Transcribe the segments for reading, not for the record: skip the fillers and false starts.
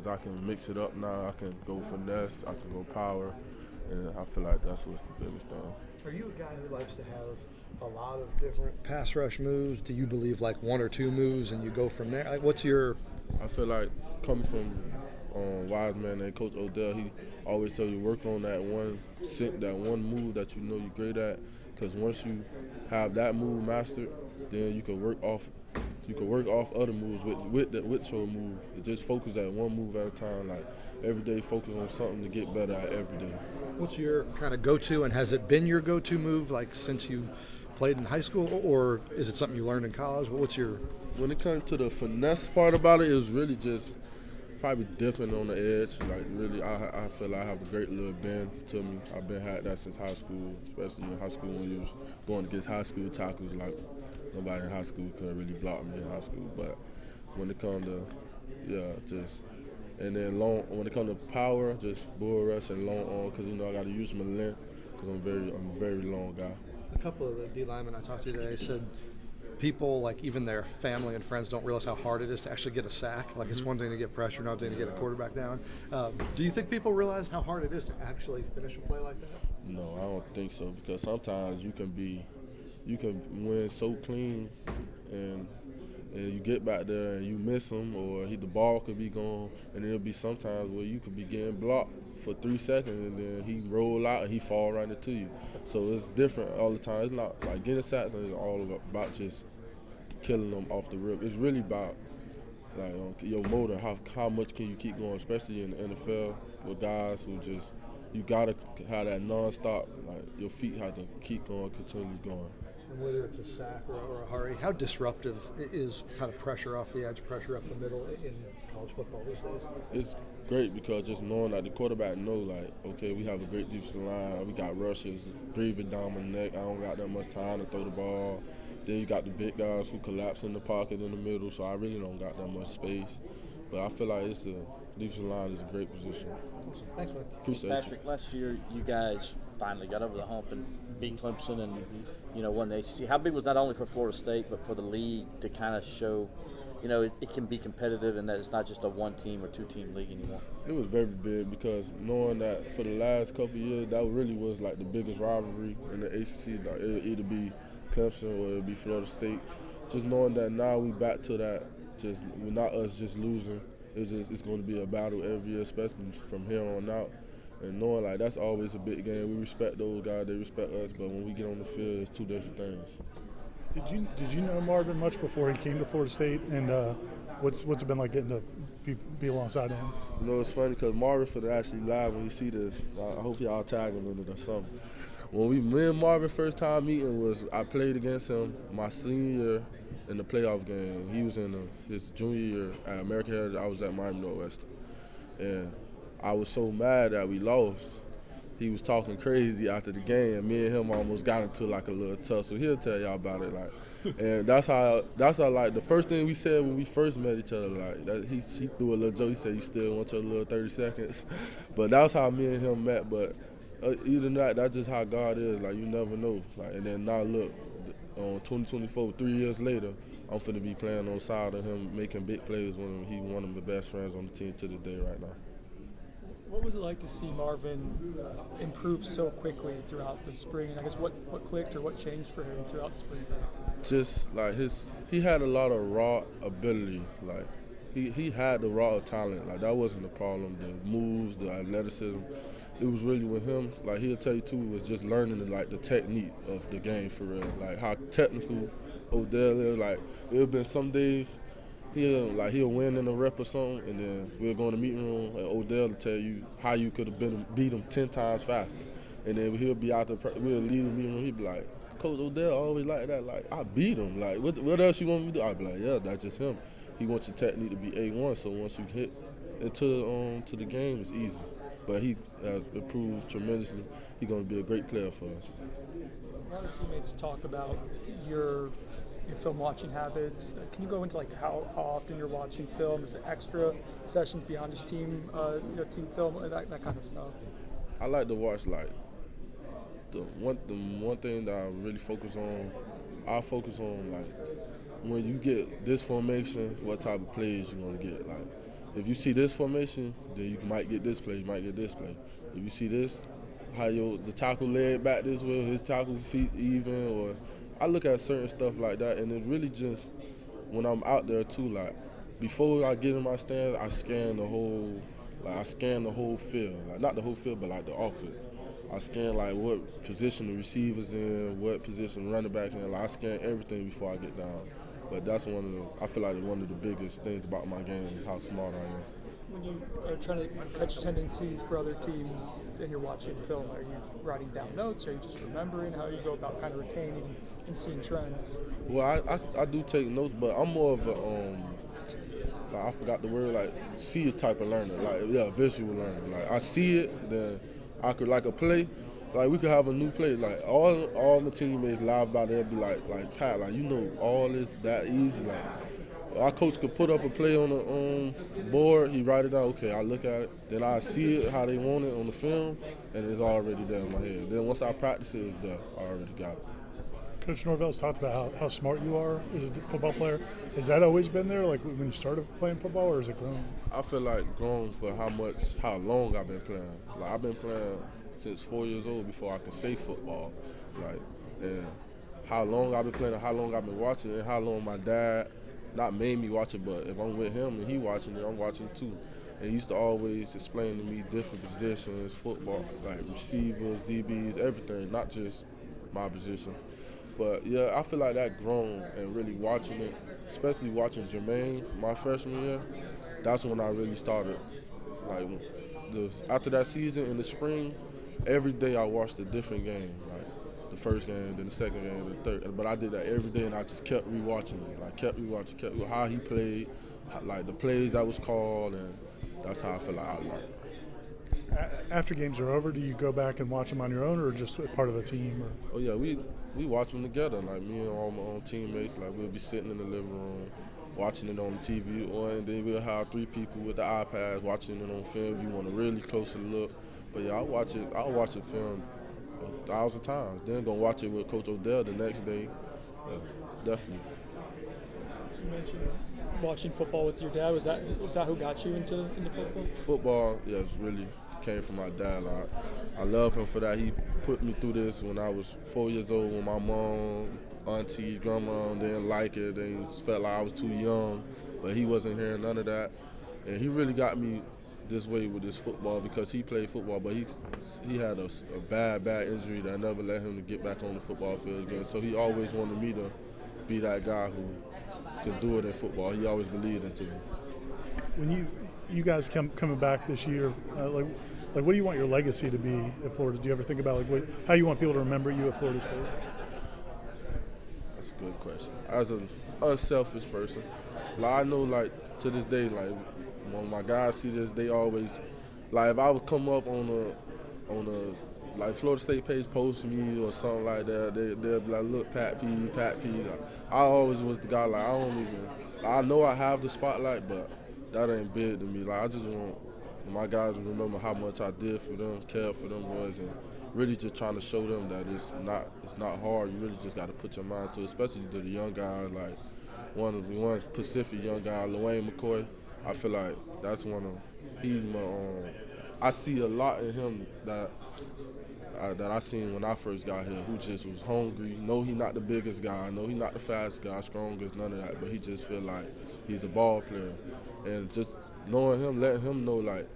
I can mix it up now. I can go finesse. I can go power, and I feel like that's what's the biggest thing. Are you a guy who likes to have a lot of different pass rush moves? Do you believe like one or two moves and you go from there? Like, what's your? I feel like coming from Wiseman and Coach Odell, he always tell you work on that one move that you know you're great at. Because once you have that move mastered, then you can work off. You can work off other moves with your move. It just focus at one move at a time. Like every day, focus on something to get better at every day. What's your kind of go-to, and has it been your go-to move like since you played in high school, or is it something you learned in college? What's your? When it comes to the finesse part about it, it's really just probably dipping on the edge. Like really, I feel like I have a great little bend to me. I've been had that since high school, especially in high school when you was going against high school tackles. Like nobody in high school could really block me in high school. But when it comes to just and then long when it comes to power, just bull rush and long arm because I got to use my length because I'm a very long guy. A couple of the D linemen I talked to today said people, like even their family and friends, don't realize how hard it is to actually get a sack. Like it's one thing to get pressure, another thing to get a quarterback down. Do you think people realize how hard it is to actually finish a play like that? No, I don't think so because sometimes you can win so clean and you get back there and you miss him or the ball could be gone and there'll be sometimes where you could be getting blocked for 3 seconds and then he roll out and he fall right into you. So it's different all the time. It's not like getting sacks is all about just killing them off the rip. It's really about like your motor, how much can you keep going, especially in the NFL with guys who just you gotta have that nonstop. Like your feet have to keep going, continually going. And whether it's a sack or a hurry, how disruptive is kind of pressure off the edge, pressure up the middle in college football these days? It's great because just knowing that the quarterback know like, okay, we have a great defensive line, we got rushes breathing down my neck, I don't got that much time to throw the ball. Then you got the big guys who collapse in the pocket in the middle, so I really don't got that much space. But I feel like defensive line is a great position. Thanks, man. Appreciate Patrick, last year you guys finally got over the hump and beat Clemson and won the ACC. How big was not only for Florida State but for the league to kind of show, it can be competitive and that it's not just a one-team or two-team league anymore? It was very big because knowing that for the last couple of years, that really was like the biggest rivalry in the ACC. Like it'll either be Clemson or it'll be Florida State. Just knowing that now we back to that, just not us just losing. It's going to be a battle every year, especially from here on out. And knowing like that's always a big game. We respect those guys, they respect us, but when we get on the field, it's two different things. Did you know Marvin much before he came to Florida State? And what's it been like getting to be alongside him? It's funny because Marvin for the actually live when he see this. I hope y'all tag him in it or something. When me and Marvin first time meeting I played against him my senior year in the playoff game. He was in his junior year at American Heritage. I was at Miami Northwestern. And I was so mad that we lost. He was talking crazy after the game. Me and him almost got into like a little tussle. He'll tell y'all about it. And that's how like the first thing we said when we first met each other. Like he threw a little joke. He said, "You still want your little 30 seconds?" But that's how me and him met. But either than that's just how God is. Like you never know. Like and then now look, on 2024, 3 years later, I'm finna be playing on the side of him, making big plays when he's one of the best friends on the team to this day right now. What was it like to see Marvin improve so quickly throughout the spring? And I guess what clicked or what changed for him throughout the spring? Just like he had a lot of raw ability. Like he had the raw talent. Like that wasn't the problem. The moves, the athleticism. It was really with him. Like he'll tell you too, was just learning the technique of the game for real. Like how technical Odell is. Like it'll been some days. He'll win in a rep or something, and then we'll go in the meeting room, and Odell will tell you how you could have beat him 10 times faster. And then he'll be out there, we'll leave the meeting room, he'll be like, Coach Odell always like that, like, I beat him. Like, what else you want me to do? I'll be like, yeah, that's just him. He wants your technique to be A1, so once you hit into to the game, it's easy. But he has improved tremendously. He's going to be a great player for us. A lot of teammates talk about your film watching habits. Can you go into how often you're watching film? Is it extra sessions beyond just team film, that kind of stuff? I like to watch the one thing that I really focus on. I focus on when you get this formation, what type of plays you're gonna get. if you see this formation, then you might get this play, you might get this play. If you see this, how the tackle leg back this way, his tackle feet even, or I look at certain stuff like that, and it really just, when I'm out there too, like, before I get in my stand, I scan the whole field. Like, not the whole field, but like the offense. I scan like what position the receivers in, what position the running back in. Like, I scan everything before I get down. But that's I feel like one of the biggest things about my game is how smart I am. When you are trying to catch tendencies for other teams and you're watching film, are you writing down notes? Are you just remembering? How do you go about kind of retaining and seeing trends? Well, I do take notes, but I'm more of a like, I forgot the word, like, see a type of learner, like, visual learner. Like, I see it, then I could, like, a play, like, we could have a new play, like, all the teammates live by there be like, Pat, like, you know, all this that easy, like, our coach could put up a play on the board, he write it out, okay, I look at it, then I see it how they want it on the film, and it's already there in my head. Then once I practice it, it's there, I already got it. Coach Norvell's talked about how smart you are as a football player. Has that always been there, like when you started playing football, or has it grown? I feel like grown for how long I've been playing. Like, I've been playing since 4 years old before I could say football. Like, and how long I've been playing, and how long I've been watching, and how long my dad not made me watch it, but if I'm with him and he watching it, I'm watching too. And he used to always explain to me different positions, football, like receivers, DBs, everything, not just my position. But yeah, I feel like that grown, and really watching it, especially watching Jermaine my freshman year, that's when I really started. Like, after that season in the spring, every day I watched a different game. Like the first game, then the second game, the third. But I did that every day, and I just kept rewatching it. Like, kept rewatching how he played, like the plays that was called, and that's how I feel like I learned. After games are over, do you go back and watch them on your own, or just part of a team? Or? Oh yeah, we watch them together. Like, me and all my own teammates. Like, we'll be sitting in the living room, watching it on the TV, and then we'll have 3 people with the iPads watching it on film. If you want a really closer look. But yeah, I'll watch it film 1,000 times. Then gonna watch it with Coach Odell the next day. Yeah, definitely. You mentioned watching football with your dad. Was that who got you into football? Football, yes, really came from my dad. Like, I love him for that. He put me through this when I was 4 years old, when my mom, aunties, grandma didn't like it. They felt like I was too young, but he wasn't hearing none of that. And he really got me this way with this football, because he played football, but he had a bad injury that never let him to get back on the football field again. So he always wanted me to be that guy who could do it in football. He always believed into me. When you guys coming back this year, like what do you want your legacy to be at Florida? Do you ever think about how you want people to remember you at Florida State? That's a good question. As an unselfish person, like, I know, like, to this day, like, when my guys see this, they always, like, if I would come up on a like, Florida State page post me or something like that, they'll be like, look, Pat P. I always was the guy, like, I know I have the spotlight, but that ain't big to me. Like, I just want my guys to remember how much I did for them, cared for them boys, and really just trying to show them that it's not hard. You really just got to put your mind to it, especially to the young guys, like one Pacific young guy, Lawayne McCoy. I feel like that's he's my I see a lot in him that I seen when I first got here, who just was hungry. No, he not the biggest guy. No, he not the fastest guy, strongest, none of that. But he just feel like he's a ball player. And just knowing him, letting him know, like,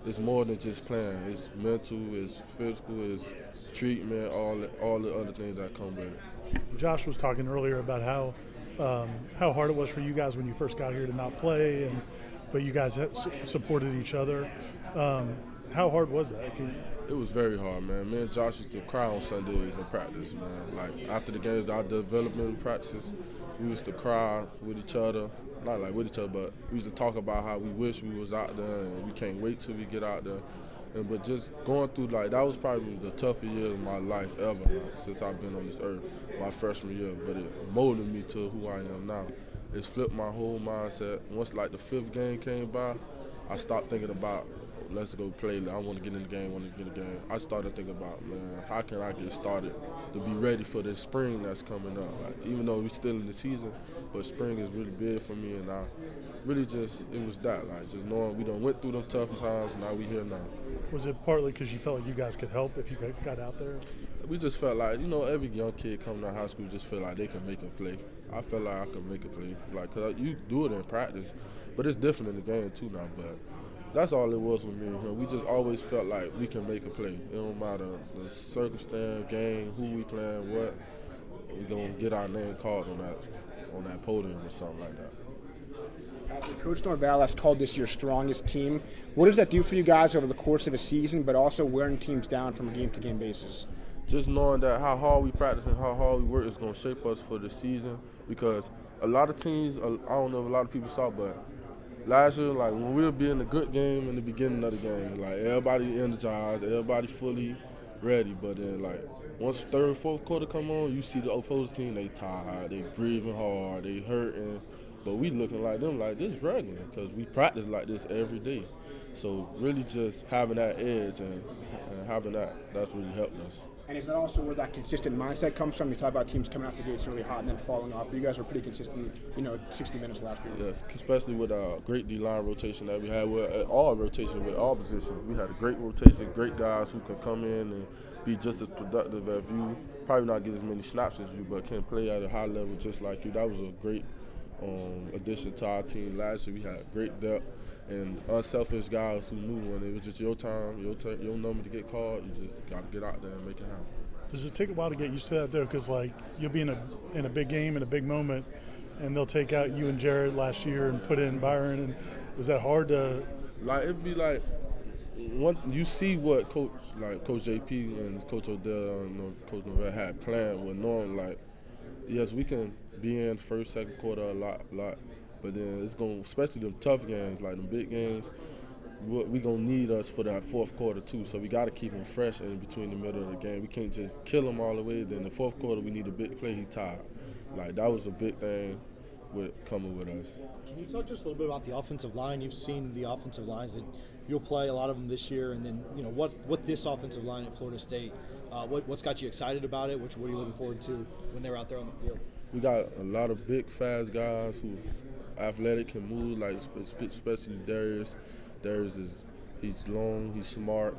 it's more than just playing. It's mental, it's physical, it's treatment, all the other things that come with it. Josh was talking earlier about how hard it was for you guys when you first got here to not play, but you guys supported each other. How hard was that? It was very hard, man. Me and Josh used to cry on Sundays in practice, man. Like, after the games, our development practices, we used to cry with each other. Not like with each other, but we used to talk about how we wish we was out there and we can't wait till we get out there. But just going through, like, that was probably the toughest year of my life ever, like, since I've been on this earth, my freshman year. But it molded me to who I am now. It's flipped my whole mindset. Once, like, the 5th game came by, I stopped thinking about let's go play. I want to get in the game, I started thinking about, man, how can I get started to be ready for this spring that's coming up? Like, even though we're still in the season, but spring is really big for me, and I really just, it was that, like, just knowing we done went through them tough times, and now we here now. Was it partly because you felt like you guys could help if you got out there? We just felt like, every young kid coming out of high school just feel like they can make a play. I felt like I could make a play, like, cause you do it in practice, but it's different in the game too now. But that's all it was with me and him. We just always felt like we can make a play. It don't matter the circumstance, game, who we playing, what. We gonna get our name called on that podium or something like that. Coach Norvell has called this your strongest team. What does that do for you guys over the course of a season, but also wearing teams down from a game-to-game basis? Just knowing that how hard we practice and how hard we work is going to shape us for the season, because a lot of teams, I don't know if a lot of people saw, but last year, like, when we'll be in a good game in the beginning of the game, like, everybody energized, everybody fully ready, but then, like, once third, fourth quarter come on, you see the opposing team, they tired, they breathing hard, they hurting, but we looking like them like this regular, because we practice like this every day. So really just having that edge and having that's really helped us. And is that also where that consistent mindset comes from? You talk about teams coming out the gates really hot and then falling off. You guys were pretty consistent, 60 minutes last year. Yes, especially with a great D-line rotation that we had. With all rotation, with all positions. We had a great rotation, great guys who could come in and be just as productive as you. Probably not get as many snaps as you, but can play at a high level just like you. That was a great addition to our team. Last year we had great depth and unselfish guys who knew when it was just your time, your number to get called. You just got to get out there and make it happen. Does it take a while to get used to that, though? Because, like, you'll be in a big game, in a big moment, and they'll take out you and Jared last year and put in Byron. And was that hard to? Like, it'd be like, you see what Coach JP and Coach Odell and Coach Norvell had planned with knowing, like, yes, we can be in first, second quarter a lot. But then it's going, especially them tough games, like them big games, we going to need us for that fourth quarter too. So we got to keep them fresh in between the middle of the game. We can't just kill them all the way. Then the fourth quarter, we need a big play. He tired. Like, that was a big thing coming with us. Can you talk just a little bit about the offensive line? You've seen the offensive lines that you'll play, a lot of them this year, and then what this offensive line at Florida State, what's got you excited about it? What are you looking forward to when they're out there on the field? We got a lot of big, fast guys who athletic, can move, like especially Darius. He's long, he's smart,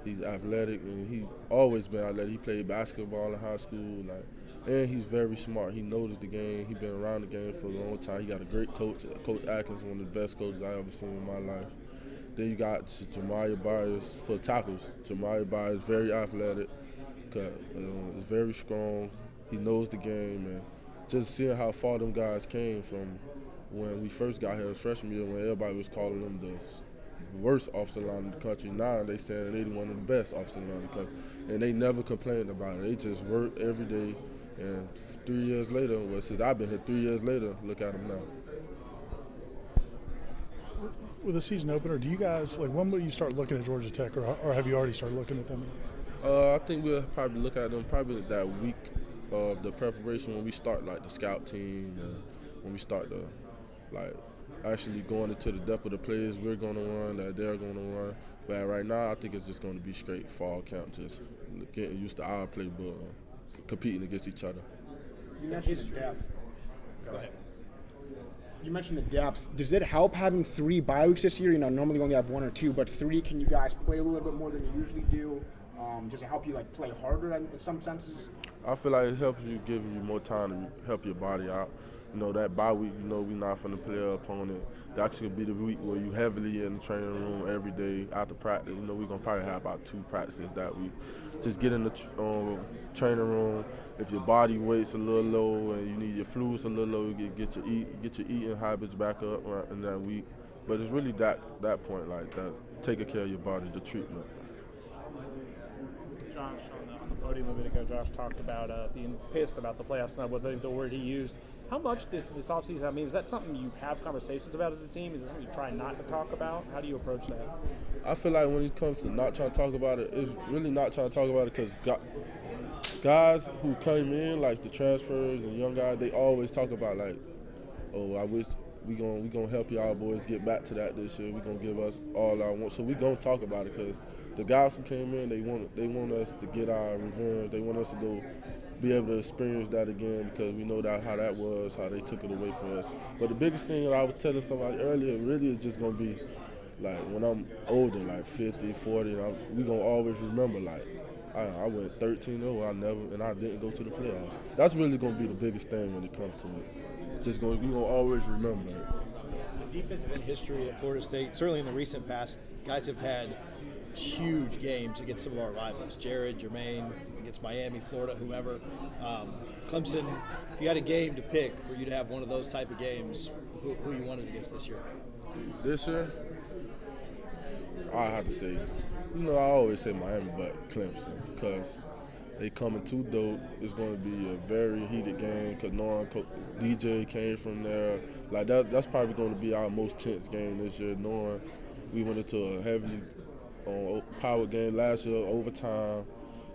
he's athletic, and he always been athletic. He played basketball in high school, and he's very smart. He knows the game. He's been around the game for a long time. He got a great coach. Coach Atkins, one of the best coaches I ever seen in my life. Then you got Jemiah Byers for tackles. Jemiah Byers, very athletic, is very strong. He knows the game, and just seeing how far them guys came from when we first got here as freshman year, when everybody was calling them the worst offensive line in the country. Now they saying they one of the best offensive line in the country. And they never complained about it. They just work every day. And 3 years later, since I've been here 3 years later, look at them now. With a season opener, do you guys, like, when will you start looking at Georgia Tech, or have you already started looking at them? I think we'll probably look at them probably that week of the preparation when we start, like, the scout team, when we start the, like, actually going into the depth of the players we're going to run, that they're going to run. But right now, I think it's just going to be straight fall camp, just getting used to our playbook, competing against each other. You mentioned the depth. Go ahead. You mentioned the depth. Does it help having 3 bye weeks this year? Normally you only have 1 or 2, but 3, can you guys play a little bit more than you usually do? Does it help you, like, play harder in some senses? I feel like it helps you, giving you more time to help your body out. That bye week, we're not going to play an opponent. That actually be the week where you heavily in the training room every day after practice. We're going to probably have about 2 practices that week. Just get in the training room. If your body weight's a little low and you need your fluids a little low, get your eating habits back up in that week. But it's really that point, like that, taking care of your body, the treatment. Josh, on the podium a minute ago, Josh talked about being pissed about the playoffs, and that was, I think, the word he used. How much this offseason, is that something you have conversations about as a team? Is it something you try not to talk about? How do you approach that? I feel like when it comes to not trying to talk about it, it's really not trying to talk about it because guys who came in, like the transfers and young guys, they always talk about, like, oh, I wish we gonna help y'all boys get back to that this year. We gonna give us all our want. So we gonna talk about it because the guys who came in, they want us to get our revenge. They want us to go be able to experience that again because we know that how that was, how they took it away from us. But the biggest thing that I was telling somebody earlier really is just gonna be like when I'm older, like 50, 40, we gonna always remember like I went 13-0, and I didn't go to the playoffs. That's really gonna be the biggest thing when it comes to it. We gonna always remember it. The defensive end history at Florida State, certainly in the recent past, guys have had huge games against some of our rivals, Jared, Jermaine, against Miami, Florida, whomever. Clemson, if you had a game to pick for you to have one of those type of games, who you wanted against this year? This year, I have to say, I always say Miami, but Clemson, because they coming too dope. It's going to be a very heated game because knowing DJ came from there. Like that's probably going to be our most tense game this year, knowing we went into a heavy power game last year, overtime.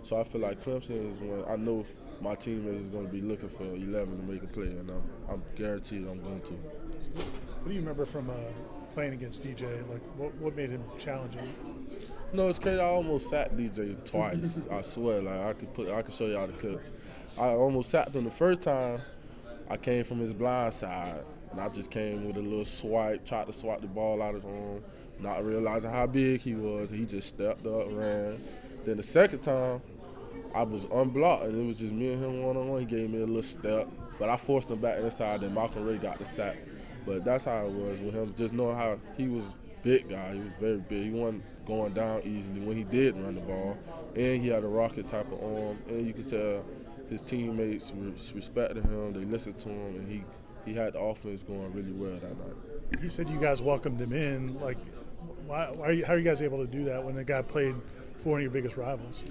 So I feel like Clemson is when I know my teammates is going to be looking for 11 to make a play, and I'm guaranteed I'm going to. What do you remember from playing against DJ? Like, what made him challenging? No, it's crazy. I almost sacked DJ twice. I swear, like I could show y'all the clips. I almost sacked him the first time. I came from his blind side, and I just came with a little swipe, tried to swipe the ball out of his arm, not realizing how big he was. He just stepped up, ran. Then the second time, I was unblocked, and it was just me and him one-on-one. He gave me a little step, but I forced him back inside. Then Malcolm Ray got the sack. But that's how it was with him, just knowing how he was a big guy. He was very big. He wasn't going down easily when he did run the ball. And he had a rocket type of arm. And you could tell his teammates respected him. They listened to him, and he had the offense going really well that night. He said you guys welcomed him in. Like, how are you guys able to do that when the guy played for one of your biggest rivals?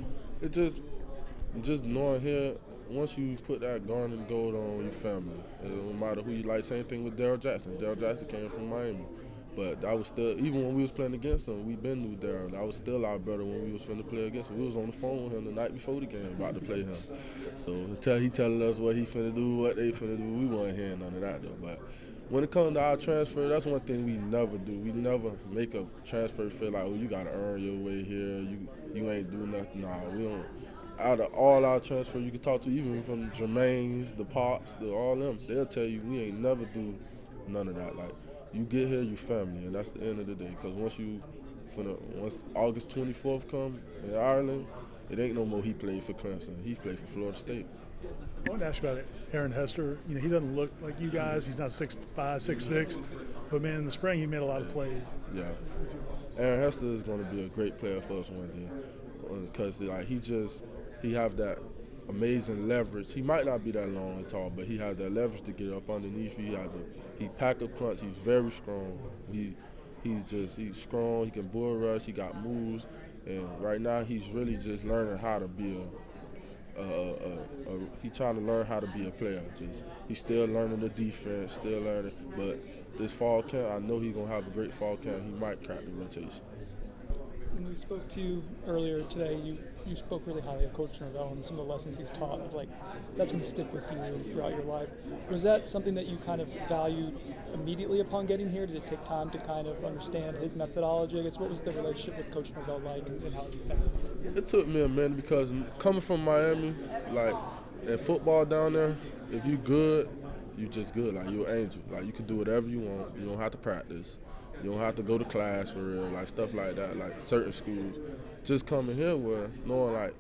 It just knowing here, once you put that garnet and gold on, your family. It don't matter who you like. Same thing with Daryl Jackson. Daryl Jackson came from Miami. But I was still, even when we was playing against him, we been knew Daryl. I was still our brother when we was finna play against him. We was on the phone with him the night before the game about to play him. So he telling us what he finna do, what they finna do. We wasn't hearing none of that though. But when it comes to our transfer, that's one thing we never do. We never make a transfer feel like, oh, you gotta earn your way here. You ain't do nothing. Nah, we don't. Out of all our transfers you can talk to, even from Jermaine's, the Pops, all them, they'll tell you we ain't never do none of that. Like, you get here, you family, and that's the end of the day. Because once August 24th come in Ireland, it ain't no more he played for Clemson. He played for Florida State. I want to ask you about Aaron Hester. He doesn't look like you guys. He's not 6'5", 6'6", but man, in the spring he made a lot of plays. Yeah, Aaron Hester is going to be a great player for us one day, because like he have that amazing leverage. He might not be that long and tall, but he has that leverage to get up underneath you. He pack a punch. He's very strong. He's strong. He can bull rush. He got moves, and right now he's really just learning how to be he's trying to learn how to be a player. He's still learning the defense, still learning. But this fall camp, I know he's gonna have a great fall camp. He might crack the rotation. When we spoke to you earlier today, you spoke really highly of Coach Norvell and some of the lessons he's taught. Like, that's going to stick with you throughout your life. Was that something that you kind of valued immediately upon getting here? Did it take time to kind of understand his methodology? I guess, what was the relationship with Coach Norvell like, and how it affected you? It took me a minute because coming from Miami, like, in football down there, if you good, you just good. Like, you're an angel. Like, you can do whatever you want. You don't have to practice. You don't have to go to class for real, like stuff like that, like certain schools. Just coming here where knowing like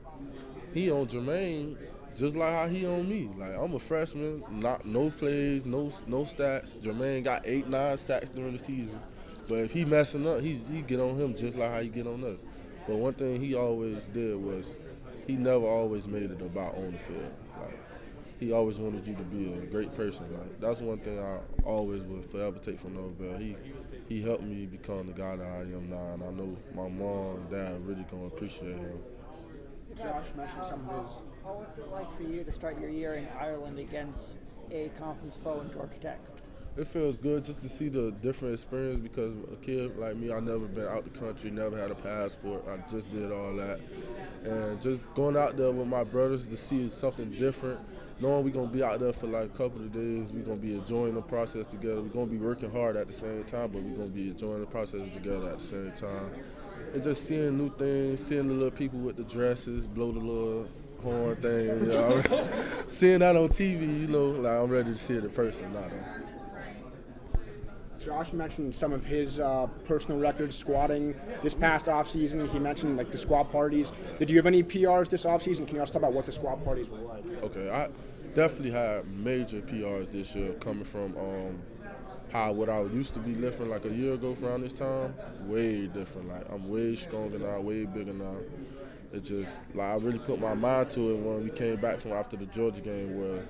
he on Jermaine just like how he on me. Like, I'm a freshman, no plays, no stats. Jermaine got 8-9 sacks during the season. But if he messing up, he get on him just like how he get on us. But one thing he always did was he never always made it about on the field. Like, he always wanted you to be a great person. Like, that's one thing I always will forever take from Norvell. He helped me become the guy that I am now, and I know my mom and dad really gonna appreciate him. Josh mentioned some of his. What's it like for you to start your year in Ireland against a conference foe in Georgia Tech? It feels good just to see the different experience because a kid like me, I never been out the country, never had a passport. I just did all that. And just going out there with my brothers to see something different, knowing we're going to be out there for like a couple of days, we're going to be enjoying the process together. We're going to be working hard at the same time, but we're going to be enjoying the process together at the same time. And just seeing new things, seeing the little people with the dresses, blow the little horn thing, you know. Seeing that on TV, you know, like I'm ready to see it in person now, though. Josh mentioned some of his personal records squatting this past offseason. He mentioned like the squat parties. Did you have any PRs this offseason? Can you also talk about what the squat parties were like? Okay, I definitely had major PRs this year coming from what I used to be lifting like a year ago around this time. Way different. Like I'm way stronger now, way bigger now. It just like I really put my mind to it when we came back from after the Georgia game, where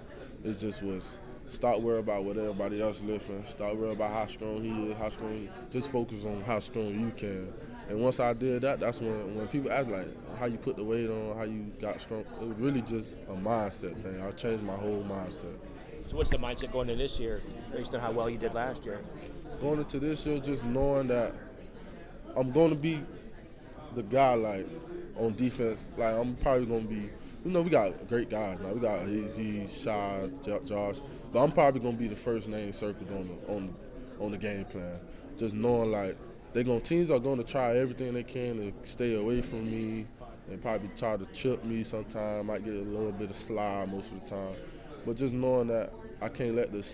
it just was. Stop worrying about what everybody else lifting. Stop worrying about how strong he is, how strong he is. Just focus on how strong you can. And once I did that, that's when people ask like how you put the weight on, how you got strong. It was really just a mindset thing. I changed my whole mindset. So what's the mindset going into this year based on how well you did last year? Going into this year, just knowing that I'm going to be the guy like on defense. Like I'm probably going to be. You know, we got great guys now. We got AZ, Shy, Josh. But I'm probably going to be the first name circled on the game plan. Just knowing, like, teams are going to try everything they can to stay away from me and probably try to chip me sometime. Might get a little bit of slide most of the time. But just knowing that I can't let the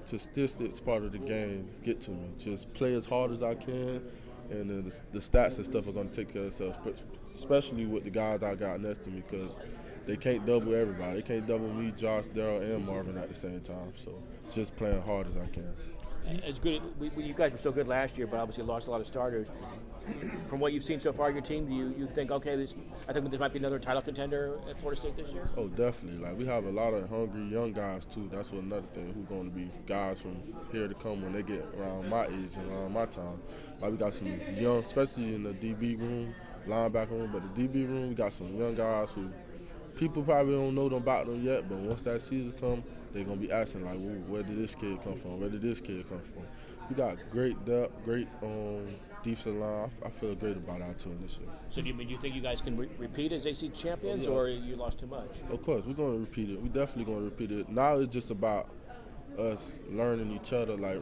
statistics part of the game get to me. Just play as hard as I can, and then the stats and stuff are going to take care of themselves. Especially with the guys I got next to me, because they can't double everybody. They can't double me, Josh, Daryl, and Marvin at the same time. So just playing hard as I can. It's good. You guys were so good last year, but obviously lost a lot of starters. From what you've seen so far, your team, do you think, okay, I think this might be another title contender at Florida State this year? Oh, definitely. Like we have a lot of hungry young guys too. That's another thing. Who's going to be guys from here to come when they get around my age and around my time. Like we got some young, especially in the DB room, linebacker room, but the DB room, we got some young guys who people probably don't know about them yet, but once that season comes, they're going to be asking, like, where did this kid come from? Where did this kid come from? We got great depth, great defensive line. I feel great about our team this year. So do you think you guys can repeat as ACC champions, or you lost too much? Of course, we're going to repeat it. We're definitely going to repeat it. Now it's just about us learning each other, like,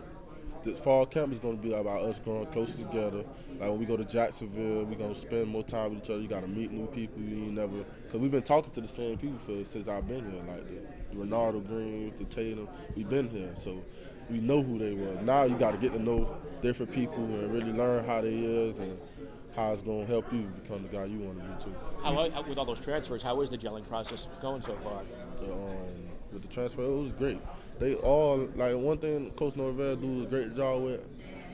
the fall camp is going to be about us growing closer together. Like when we go to Jacksonville, we're going to spend more time with each other. You got to meet new people. Because we've been talking to the same people since I've been here. Like the Renardo Green, the Tatum, we've been here. So we know who they were. Now you got to get to know different people and really learn how they is and how it's going to help you become the guy you want to be too. How, with all those transfers, how is the gelling process going so far? With the transfer, it was great. They all, like one thing Coach Norvell do a great job with,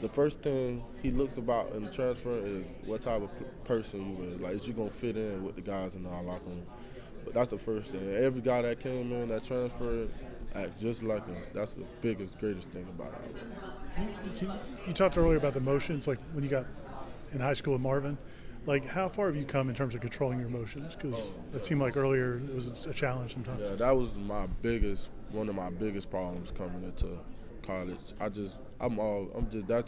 the first thing he looks about in the transfer is what type of person you is. Like, is you going to fit in with the guys in our locker room? But that's the first thing. Every guy that came in, that transferred, act just like us. That's the biggest, greatest thing about it. You talked earlier about the motions, like when you got in high school with Marvin. Like, how far have you come in terms of controlling your emotions? Because it seemed like earlier it was a challenge sometimes. Yeah, that was one of my biggest problems coming into college. That's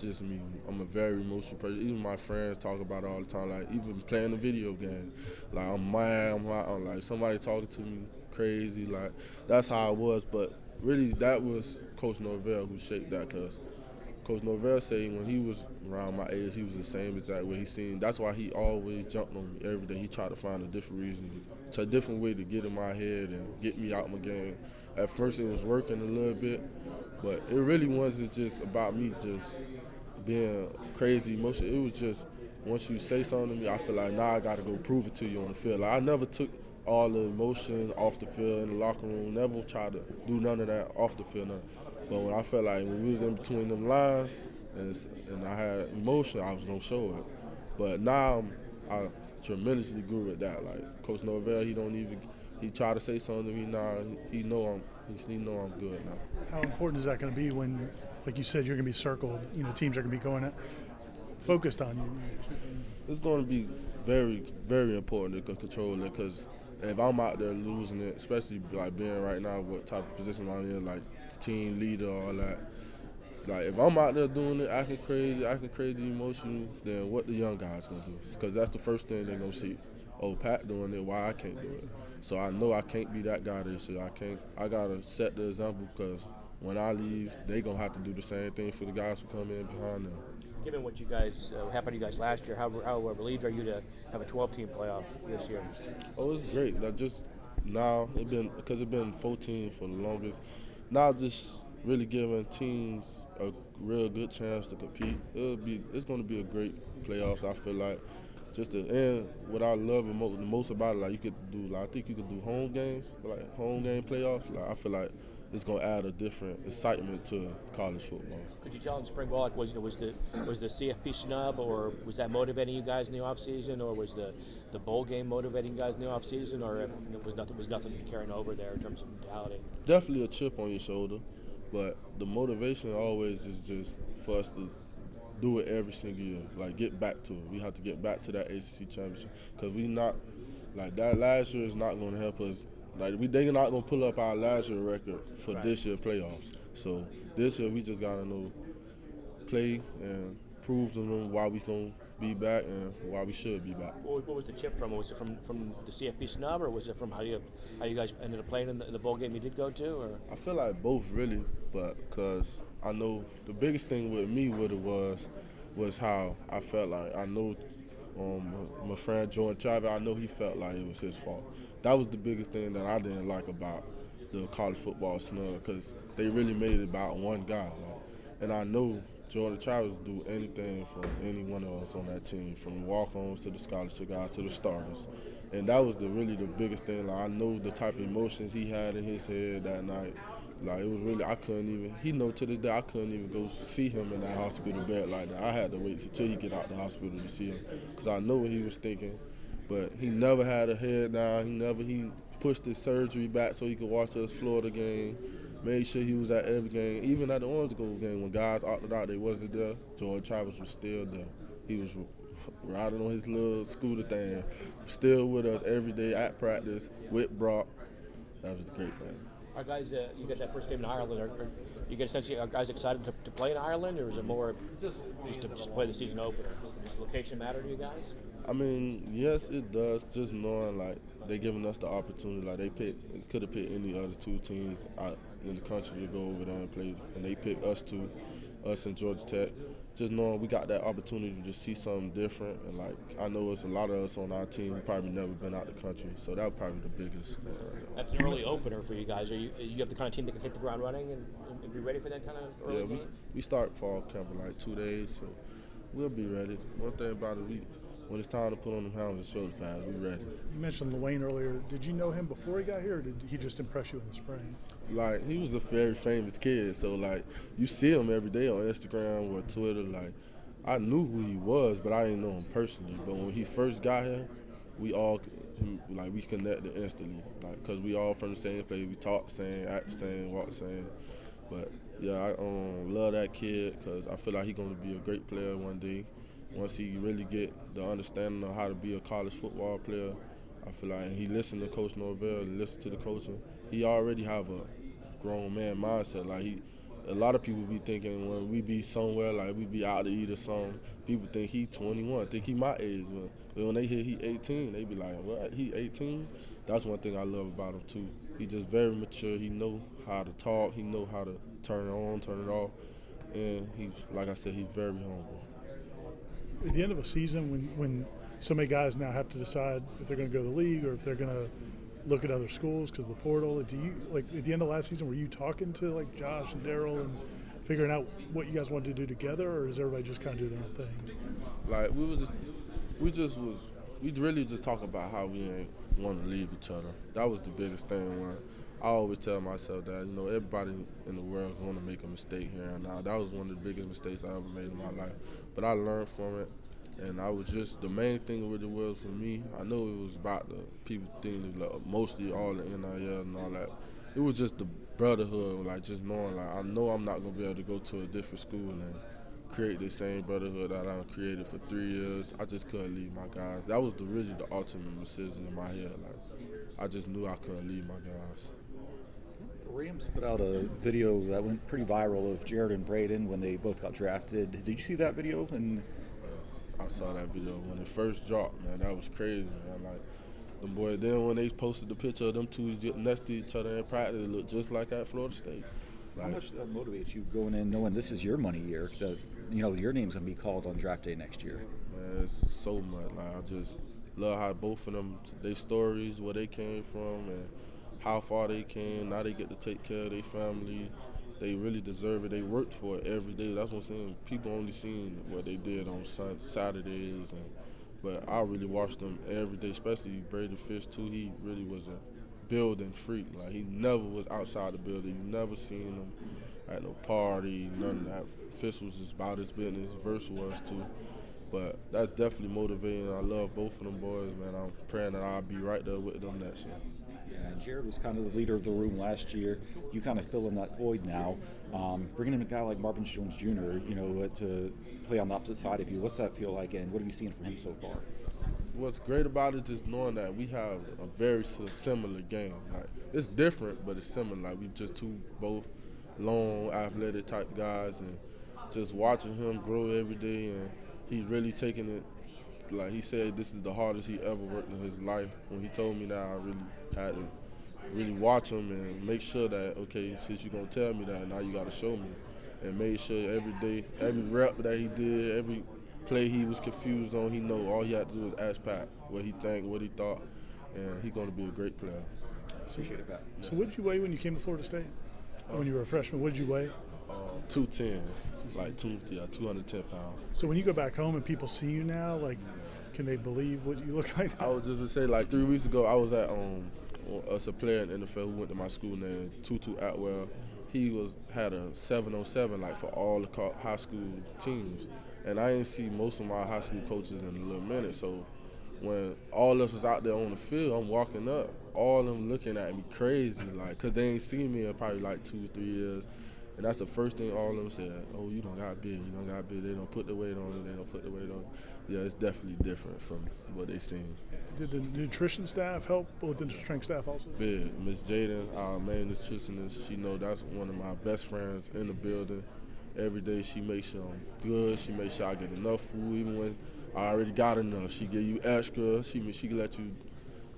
just me. I'm a very emotional person. Even my friends talk about it all the time. Like, even playing the video game, like I'm mad, I'm like somebody talking to me crazy. Like, that's how I was. But really, that was Coach Norvell who shaped that, because Coach Norvell said when he was around my age, he was the same exact way he seen. That's why he always jumped on me every day. He tried to find a different reason, a different way to get in my head and get me out my game. At first it was working a little bit, but it really wasn't just about me just being crazy emotional. It was just once you say something to me, I feel like now I got to go prove it to you on the field. Like, I never took all the emotions off the field in the locker room, never tried to do none of that off the field. But when I felt like when we was in between them lines and I had emotion, I was going to show it. But now I tremendously grew with that. Like Coach Norvell, he tried to say something to me now. He know I'm good now. How important is that going to be when, like you said, you're going to be circled, teams are going to be going focused on you? It's going to be very, very important to control it, because if I'm out there losing it, especially like being right now, what type of position I'm in, like team leader, all that. Like if I'm out there doing it, acting crazy, emotional, then what the young guys gonna do? Because that's the first thing they're gonna see. oh, Pat doing it, why I can't do it? So I know I can't be that guy this year. I gotta set the example because when I leave, they gonna have to do the same thing for the guys who come in behind them. Given what you guys happened to you guys last year, how relieved are you to have a 12-team playoff this year? Oh, it's great. Like just now, because it's been 14 for the longest. Now just really giving teams a real good chance to compete. It's going to be a great playoffs. I feel like just to end what I love the most about it. Like you could do, like I think you could do home games, like home game playoffs. Like I feel like it's going to add a different excitement to college football. Could you tell in spring ball, like was the CFP snub, or was that motivating you guys in the offseason, or was the bowl game motivating you guys in the offseason, or was nothing carrying over there in terms of mentality? Definitely a chip on your shoulder, but the motivation always is just for us to do it every single year. Like get back to it. We have to get back to that ACC championship because we not like that last year is not going to help us. Like they're not gonna pull up our last year record for this year playoffs. So this year we just gotta play and prove to them why we gonna be back and why we should be back. What was the chip from? Was it from the CFP snub, or was it from how you guys ended up playing in the bowl game you did go to? Or I feel like both really, but because I know the biggest thing with me was how I felt like I know my friend Jordan Travis, I know he felt like it was his fault. That was the biggest thing that I didn't like about the college football snub because they really made it about one guy. And I know Jordan Travis would do anything for any one of us on that team, from the walk-ons to the scholarship guys to the starters. And that was really the biggest thing. Like I know the type of emotions he had in his head that night. Like it was really, I couldn't even, he know to this day I couldn't even go see him in that hospital bed like that. I had to wait until he get out the hospital to see him because I know what he was thinking. But he never had a head down. He pushed his surgery back so he could watch us Florida game. Made sure he was at every game. Even at the Orange Gold game when guys opted out, they wasn't there. Jordan Travis was still there. He was riding on his little scooter thing, still with us every day at practice with Brock. That was a great thing. Are guys, you get that first game in Ireland, are you get a sense, are guys excited to play in Ireland, or is it more just to play the season opener? Does location matter to you guys? I mean, yes, it does. Just knowing like they giving us the opportunity, like they could have picked any other two teams out in the country to go over there and play, and they picked us and Georgia Tech. Just knowing we got that opportunity to just see something different, and like I know it's a lot of us on our team who probably never been out the country, so that was probably the biggest thing. That's an early opener for you guys. Are you have the kind of team that can hit the ground running and be ready for that kind of early game? We start fall camp in like 2 days, so we'll be ready. One thing about it, when it's time to put on the helmets and shoulder pads, we ready. You mentioned Lewayne earlier. Did you know him before he got here, or did he just impress you in the spring? Like, he was a very famous kid, so, like, you see him every day on Instagram or Twitter. Like, I knew who he was, but I didn't know him personally. But when he first got here, we connected instantly, like, because we all from the same place. We talk the same, act the same, walk the same. But, yeah, I love that kid because I feel like he's going to be a great player one day. Once he really get the understanding of how to be a college football player, I feel like he listened to Coach Norvell and listened to the coaching. He already have a grown man mindset. Like a lot of people be thinking when we be somewhere, like we be out to eat or something, people think he 21, think he my age. But when they hear he 18, they be like, what, he 18? That's one thing I love about him too. He just very mature. He know how to talk. He know how to turn it on, turn it off. And he's, like I said, he's very humble. At the end of a season, when so many guys now have to decide if they're going to go to the league or if they're going to look at other schools because of the portal, do you, like at the end of last season, were you talking to like Josh and Daryl and figuring out what you guys wanted to do together, or does everybody just kind of do their own thing? Like we really just talk about how we ain't want to leave each other. That was the biggest thing. When I always tell myself that, everybody in the world is going to make a mistake here and now. That was one of the biggest mistakes I ever made in my life. But I learned from it, and I was just, the main thing with it was for me, I know it was about the people thinking, like, mostly all the NIL and all that. It was just the brotherhood, like just knowing, like, I know I'm not going to be able to go to a different school and create the same brotherhood that I created for 3 years. I just couldn't leave my guys. That was really the ultimate decision in my head. Like, I just knew I couldn't leave my guys. Rams put out a video that went pretty viral of Jared and Braden when they both got drafted. Did you see that video? And I saw that video when it first dropped, man. That was crazy, man. Like, them boys, then when they posted the picture of them two next to each other in practice, it looked just like at Florida State. How much that motivates you going in knowing this is your money year? That, your name's going to be called on draft day next year. Man, it's so much. Like, I just love how both of them, their stories, where they came from, and how far they came. Now they get to take care of their family. They really deserve it. They worked for it every day. That's what I'm saying. People only seen what they did on Saturdays, but I really watched them every day, especially Brady Fish, too. He really was a building freak. Like, he never was outside the building. You never seen him at no party, none of that. Fish was just about his business. Verse was, too. But that's definitely motivating. I love both of them boys, man. I'm praying that I'll be right there with them next year. And Jared was kind of the leader of the room last year. You kind of fill in that void now. Bringing in a guy like Marvin Jones Jr., to play on the opposite side of you, what's that feel like, and what have you seen from him so far? What's great about it is just knowing that we have a very similar game. Like, it's different, but it's similar. Like, we just both long, athletic type guys, and just watching him grow every day, and he's really taking it. Like he said, this is the hardest he ever worked in his life. When he told me that, I really had to really watch him and make sure that, okay, since you're going to tell me that, now you got to show me. And made sure every day, every rep that he did, every play he was confused on, he know all he had to do was ask Pat what he think, what he thought, and he's going to be a great player. Appreciate it, Pat. So what did you weigh when you came to Florida State? When you were a freshman, what did you weigh? 210, like 210 pounds. So when you go back home and people see you now, like, can they believe what you look like? I was just going to say, like 3 weeks ago, I was at us a player in the NFL who went to my school named Tutu Atwell. He had a 707, like, for all the high school teams. And I didn't see most of my high school coaches in a little minute. So when all of us was out there on the field, I'm walking up, all of them looking at me crazy, like, because they ain't seen me in probably like 2 or 3 years. And that's the first thing all of them said, oh, you don't got big, you don't got big. They don't put the weight on it, they don't put the weight on it. Yeah, it's definitely different from what they seen. Did the nutrition staff help with the strength staff also? Big. Miss Jaden, our main nutritionist, she know that's one of my best friends in the building. Every day she makes sure I'm good. She makes sure I get enough food. Even when I already got enough, she give you extra. She can let you,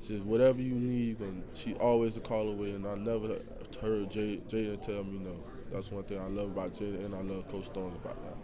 just whatever you need. And she always a call away, and I never heard Jaden tell me no. That's one thing I love about Jaden, and I love Coach Stones about that.